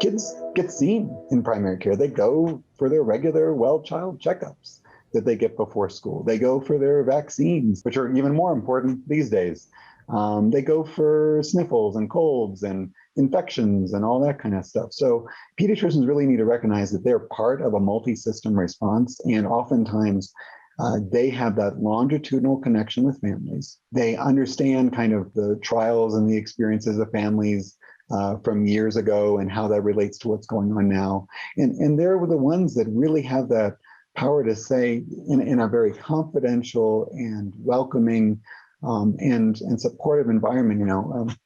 Kids get seen in primary care. They go for their regular well-child checkups that they get before school. They go for their vaccines, which are even more important these days. They go for sniffles and colds and infections and all that kind of stuff. So pediatricians really need to recognize that they're part of a multi-system response, and oftentimes they have that longitudinal connection with families. They understand kind of the trials and the experiences of families from years ago and how that relates to what's going on now. And they're the ones that really have that power to say in a very confidential and welcoming and supportive environment,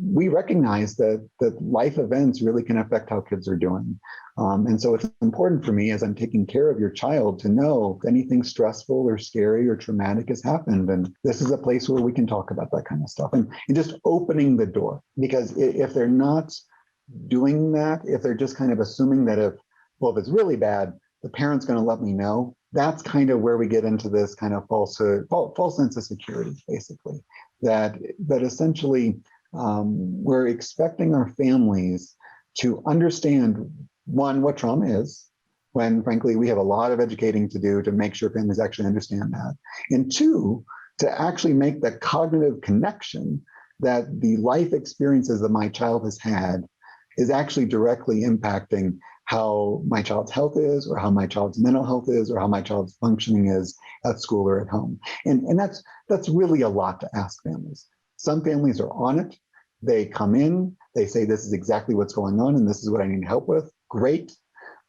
we recognize that life events really can affect how kids are doing. And so it's important for me as I'm taking care of your child to know if anything stressful or scary or traumatic has happened. And this is a place where we can talk about that kind of stuff and just opening the door. Because if they're not doing that, if they're just kind of assuming that if it's really bad, the parent's going to let me know, that's kind of where we get into this kind of false sense of security, basically, that essentially we're expecting our families to understand, one, what trauma is, when frankly we have a lot of educating to do to make sure families actually understand that, and two, to actually make the cognitive connection that the life experiences that my child has had is actually directly impacting how my child's health is, or how my child's mental health is, or how my child's functioning is at school or at home. And that's really a lot to ask families. Some families are on it. They come in, they say, this is exactly what's going on and this is what I need help with. Great.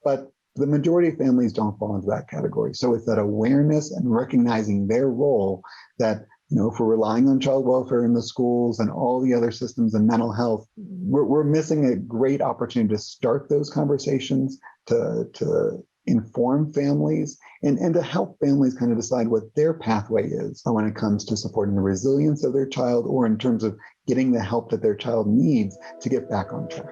But the majority of families don't fall into that category. So it's that awareness and recognizing their role that, if we're relying on child welfare in the schools and all the other systems and mental health, we're missing a great opportunity to start those conversations, to inform families and to help families kind of decide what their pathway is when it comes to supporting the resilience of their child, or in terms of getting the help that their child needs to get back on track.